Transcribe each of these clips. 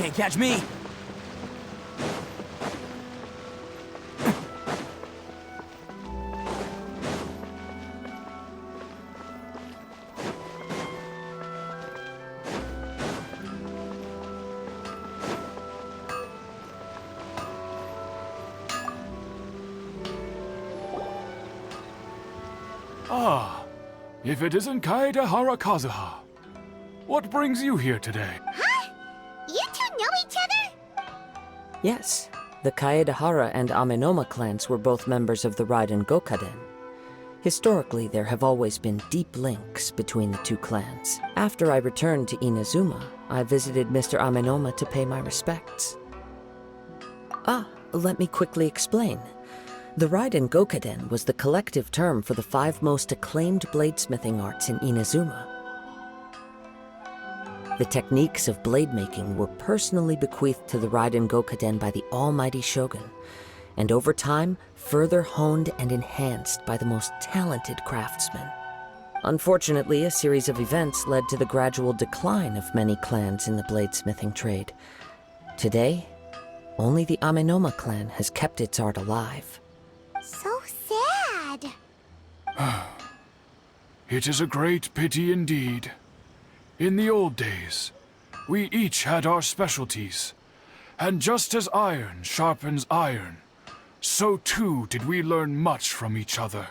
Can't catch me! Ah, if it isn't Kaedehara Kazuha. What brings you here today? Huh? You two know each other? Yes, the Kaedehara and Amenoma clans were both members of the Raiden Gokaden. Historically, there have always been deep links between the two clans. After I returned to Inazuma, I visited Mr. Amenoma to pay my respects. Let me quickly explain. The Raiden Gokaden was the collective term for the 5 most acclaimed bladesmithing arts in Inazuma. The techniques of blade making were personally bequeathed to the Raiden Gokaden by the almighty Shogun, and over time, further honed and enhanced by the most talented craftsmen. Unfortunately, a series of events led to the gradual decline of many clans in the bladesmithing trade. Today, only the Amenoma clan has kept its art alive. So sad. It is a great pity indeed. In the old days, we each had our specialties, and just as iron sharpens iron, so too did we learn much from each other.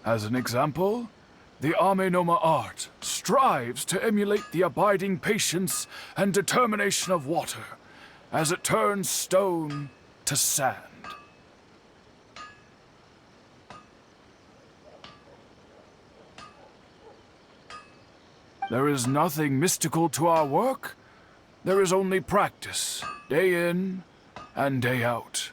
As an example, the Amenoma art strives to emulate the abiding patience and determination of water as it turns stone to sand. There is nothing mystical to our work. There is only practice, day in and day out,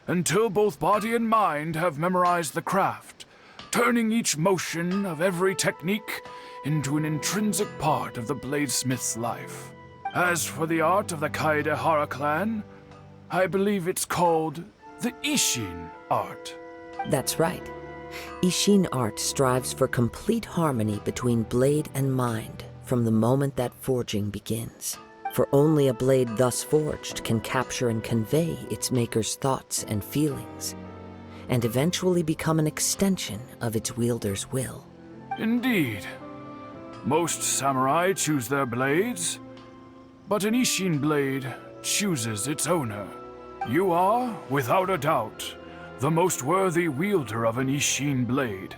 until both body and mind have memorized the craft, turning each motion of every technique into an intrinsic part of the bladesmith's life. As for the art of the Kaedehara clan, I believe it's called the Ishin art. That's right. Ishin art strives for complete harmony between blade and mind from the moment that forging begins. For only a blade thus forged can capture and convey its maker's thoughts and feelings, and eventually become an extension of its wielder's will. Indeed. Most samurai choose their blades, but an Ishin blade chooses its owner. You are, without a doubt, the most worthy wielder of an Ishin blade.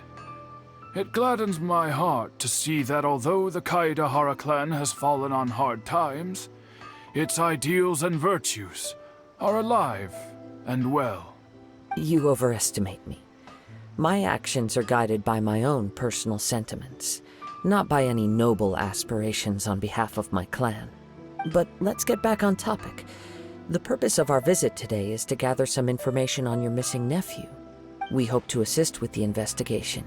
It gladdens my heart to see that although the Kaedehara clan has fallen on hard times, its ideals and virtues are alive and well. You overestimate me. My actions are guided by my own personal sentiments, not by any noble aspirations on behalf of my clan. But let's get back on topic. The purpose of our visit today is to gather some information on your missing nephew. We hope to assist with the investigation.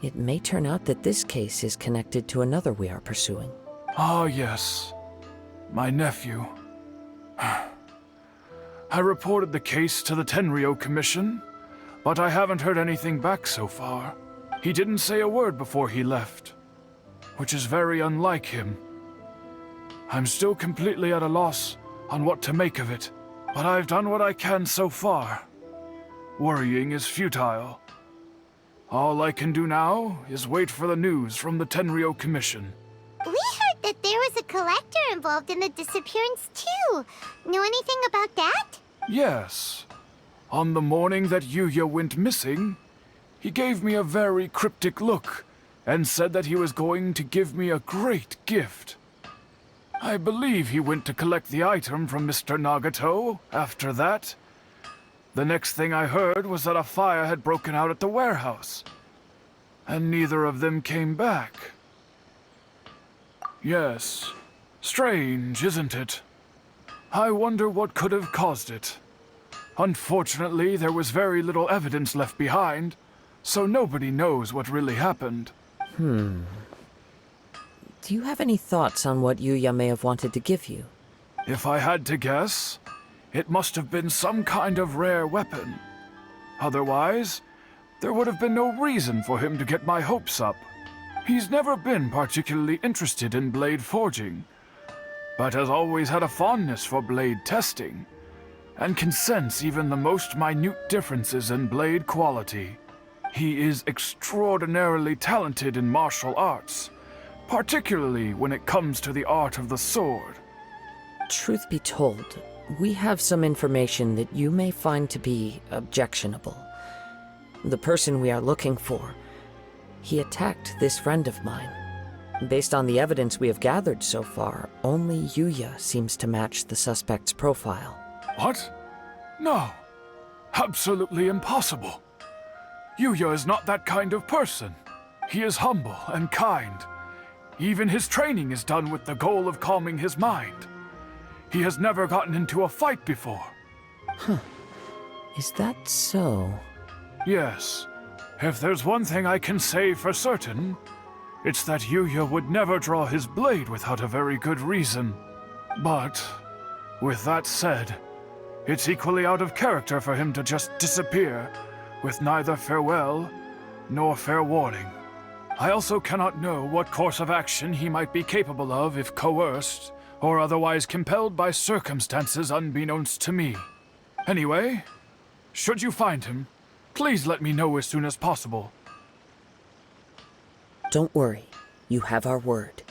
It may turn out that this case is connected to another we are pursuing. Ah, yes. My nephew. I reported the case to the Tenryo Commission, but I haven't heard anything back so far. He didn't say a word before he left, which is very unlike him. I'm still completely at a loss on what to make of it, but I've done what I can so far. Worrying is futile. All I can do now is wait for the news from the Tenryo Commission. We heard that there was a collector involved in the disappearance too. Know anything about that? Yes. On the morning that Yuya went missing, he gave me a very cryptic look and said that he was going to give me a great gift. I believe he went to collect the item from Mr. Nagato after that. The next thing I heard was that a fire had broken out at the warehouse, and neither of them came back. Yes, strange, isn't it? I wonder what could have caused it. Unfortunately, there was very little evidence left behind, so nobody knows what really happened. Do you have any thoughts on what Yuya may have wanted to give you? If I had to guess, it must have been some kind of rare weapon. Otherwise, there would have been no reason for him to get my hopes up. He's never been particularly interested in blade forging, but has always had a fondness for blade testing, and can sense even the most minute differences in blade quality. He is extraordinarily talented in martial arts, particularly when it comes to the art of the sword. Truth be told, we have some information that you may find to be objectionable. The person we are looking for, he attacked this friend of mine. Based on the evidence we have gathered so far, only Yuya seems to match the suspect's profile. What? No. Absolutely impossible. Yuya is not that kind of person. He is humble and kind. Even his training is done with the goal of calming his mind. He has never gotten into a fight before. Is that so? Yes. If there's one thing I can say for certain, it's that Yuya would never draw his blade without a very good reason. But, with that said, it's equally out of character for him to just disappear, with neither farewell nor fair warning. I also cannot know what course of action he might be capable of if coerced, or otherwise compelled by circumstances unbeknownst to me. Anyway, should you find him, please let me know as soon as possible. Don't worry, you have our word.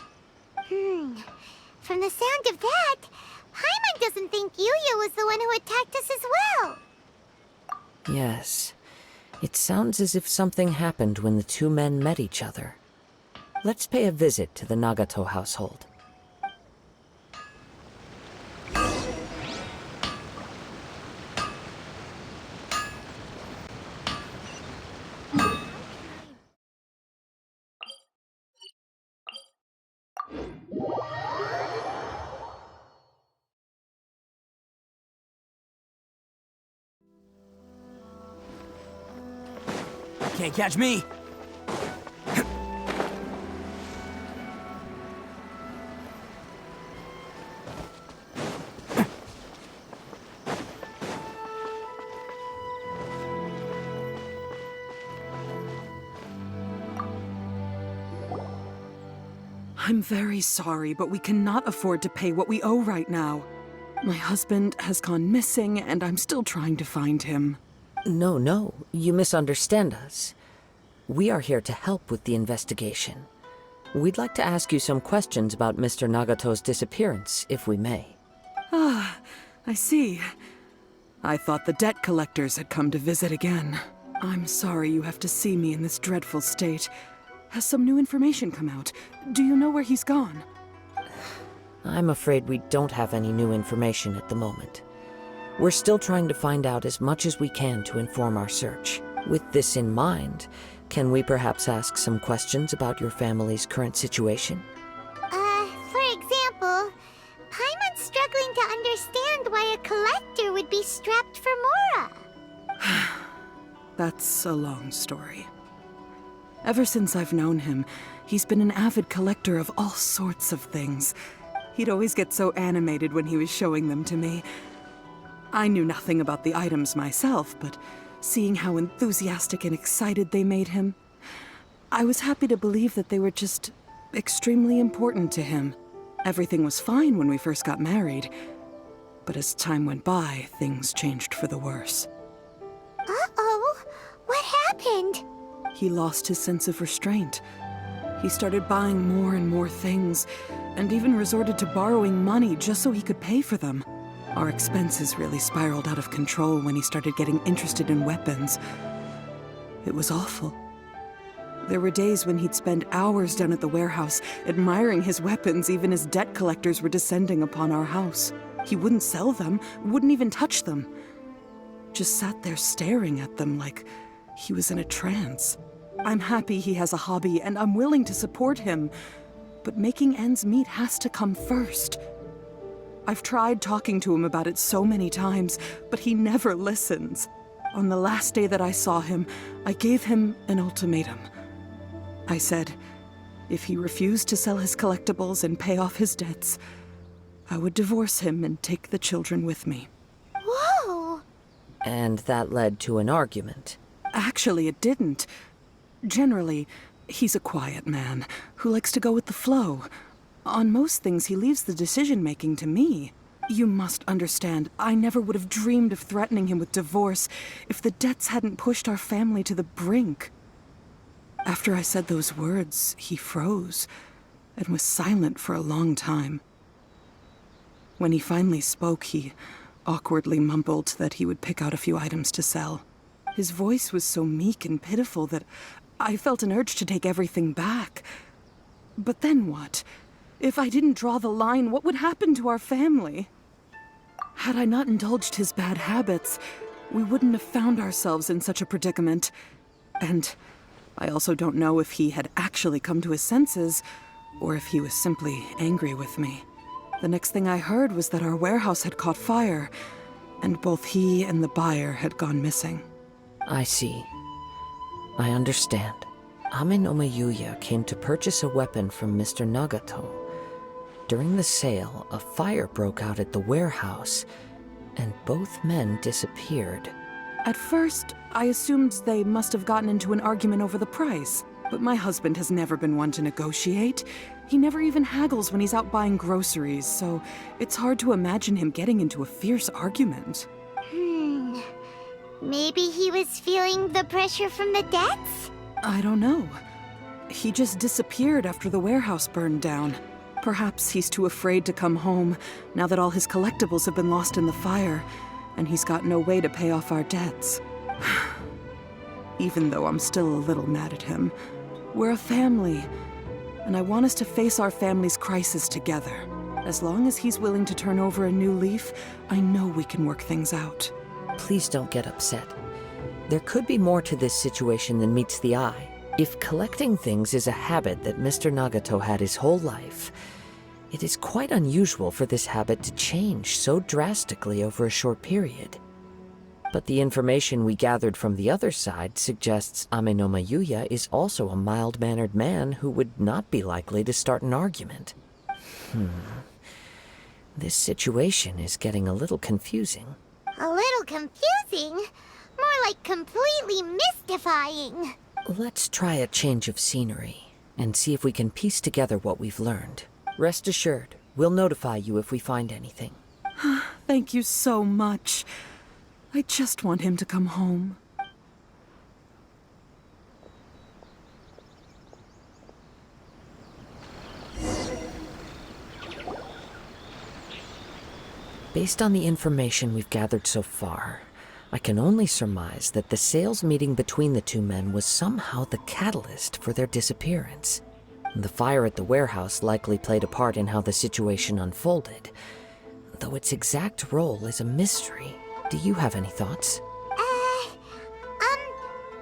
From the sound of that, Paimon doesn't think Yuya was the one who attacked us as well. Yes. It sounds as if something happened when the two men met each other. Let's pay a visit to the Nagato household. Can't catch me! I'm very sorry, but we cannot afford to pay what we owe right now. My husband has gone missing, and I'm still trying to find him. No, you misunderstand us. We are here to help with the investigation. We'd like to ask you some questions about Mr. Nagato's disappearance, if we may. Ah, I see. I thought the debt collectors had come to visit again. I'm sorry you have to see me in this dreadful state. Has some new information come out? Do you know where he's gone? I'm afraid we don't have any new information at the moment. We're still trying to find out as much as we can to inform our search. With this in mind, can we perhaps ask some questions about your family's current situation? For example, Paimon's struggling to understand why a collector would be strapped for Mora. That's a long story. Ever since I've known him, he's been an avid collector of all sorts of things. He'd always get so animated when he was showing them to me. I knew nothing about the items myself, but seeing how enthusiastic and excited they made him, I was happy to believe that they were just extremely important to him. Everything was fine when we first got married, but as time went by, things changed for the worse. Uh-oh, what happened? He lost his sense of restraint. He started buying more and more things, and even resorted to borrowing money just so he could pay for them. Our expenses really spiraled out of control when he started getting interested in weapons. It was awful. There were days when he'd spend hours down at the warehouse, admiring his weapons even as debt collectors were descending upon our house. He wouldn't sell them, wouldn't even touch them. Just sat there staring at them like he was in a trance. I'm happy he has a hobby, and I'm willing to support him. But making ends meet has to come first. I've tried talking to him about it so many times, but he never listens. On the last day that I saw him, I gave him an ultimatum. I said, if he refused to sell his collectibles and pay off his debts, I would divorce him and take the children with me. Whoa! And that led to an argument. Actually, it didn't. Generally, he's a quiet man who likes to go with the flow. On most things, he leaves the decision-making to me. You must understand, I never would have dreamed of threatening him with divorce if the debts hadn't pushed our family to the brink. After I said those words, he froze and was silent for a long time. When he finally spoke, he awkwardly mumbled that he would pick out a few items to sell. His voice was so meek and pitiful that I felt an urge to take everything back. But then what? If I didn't draw the line, what would happen to our family? Had I not indulged his bad habits, we wouldn't have found ourselves in such a predicament. And I also don't know if he had actually come to his senses, or if he was simply angry with me. The next thing I heard was that our warehouse had caught fire, and both he and the buyer had gone missing. I see. I understand. Ame no Mayuya came to purchase a weapon from Mr. Nagato. During the sale, a fire broke out at the warehouse, and both men disappeared. At first, I assumed they must have gotten into an argument over the price. But my husband has never been one to negotiate. He never even haggles when he's out buying groceries, so it's hard to imagine him getting into a fierce argument. Maybe he was feeling the pressure from the debts? I don't know. He just disappeared after the warehouse burned down. Perhaps he's too afraid to come home now that all his collectibles have been lost in the fire, and he's got no way to pay off our debts. Even though I'm still a little mad at him. We're a family, and I want us to face our family's crisis together. As long as he's willing to turn over a new leaf, I know we can work things out. Please don't get upset. There could be more to this situation than meets the eye. If collecting things is a habit that Mr. Nagato had his whole life, it is quite unusual for this habit to change so drastically over a short period. But the information we gathered from the other side suggests Ame no Mayuya is also a mild-mannered man who would not be likely to start an argument. This situation is getting a little confusing. A little confusing? More like completely mystifying. Let's try a change of scenery and see if we can piece together what we've learned. Rest assured, we'll notify you if we find anything. Thank you so much. I just want him to come home. Based on the information we've gathered so far, I can only surmise that the sales meeting between the two men was somehow the catalyst for their disappearance. The fire at the warehouse likely played a part in how the situation unfolded, though its exact role is a mystery. Do you have any thoughts?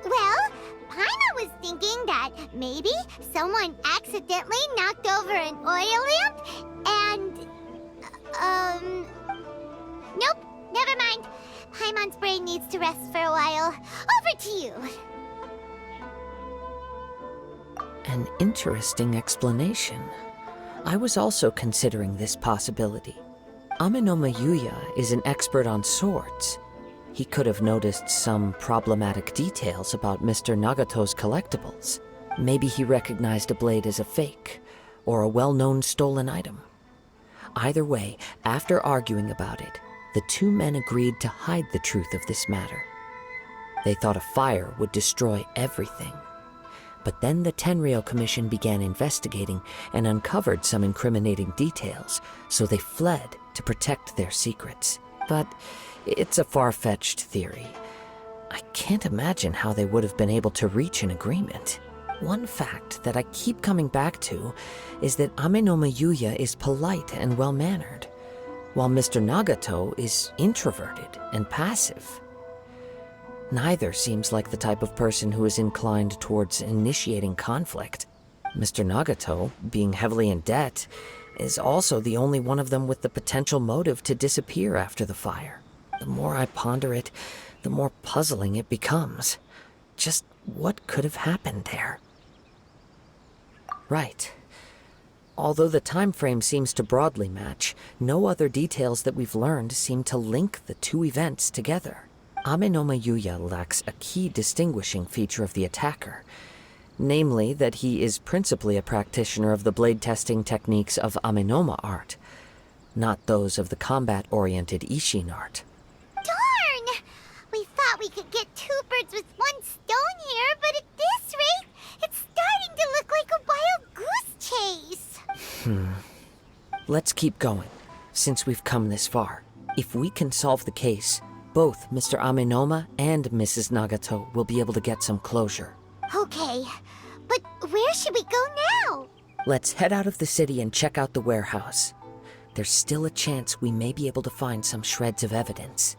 Well, Paimon was thinking that maybe someone accidentally knocked over an oil lamp and, nope, never mind. Paimon's brain needs to rest for a while. Over to you. An interesting explanation. I was also considering this possibility. Ame no Mayuya is an expert on swords. He could have noticed some problematic details about Mr. Nagato's collectibles. Maybe he recognized a blade as a fake, or a well-known stolen item. Either way, after arguing about it, the two men agreed to hide the truth of this matter. They thought a fire would destroy everything. But then the Tenryou Commission began investigating and uncovered some incriminating details, so they fled to protect their secrets. But it's a far-fetched theory. I can't imagine how they would have been able to reach an agreement. One fact that I keep coming back to is that Ame no Mayuya is polite and well-mannered, while Mr. Nagato is introverted and passive. Neither seems like the type of person who is inclined towards initiating conflict. Mr. Nagato, being heavily in debt, is also the only one of them with the potential motive to disappear after the fire. The more I ponder it, the more puzzling it becomes. Just what could have happened there? Right. Although the time frame seems to broadly match, no other details that we've learned seem to link the two events together. Ame no Mayuya lacks a key distinguishing feature of the attacker, Namely, that he is principally a practitioner of the blade testing techniques of Amenoma art, not those of the combat-oriented Ishin art. Darn! We thought we could get two birds with one stone here, but at this rate, it's starting to look like a wild goose chase. Let's keep going, since we've come this far. If we can solve the case, both Mr. Amenoma and Mrs. Nagato will be able to get some closure. Okay, but where should we go now? Let's head out of the city and check out the warehouse. There's still a chance we may be able to find some shreds of evidence.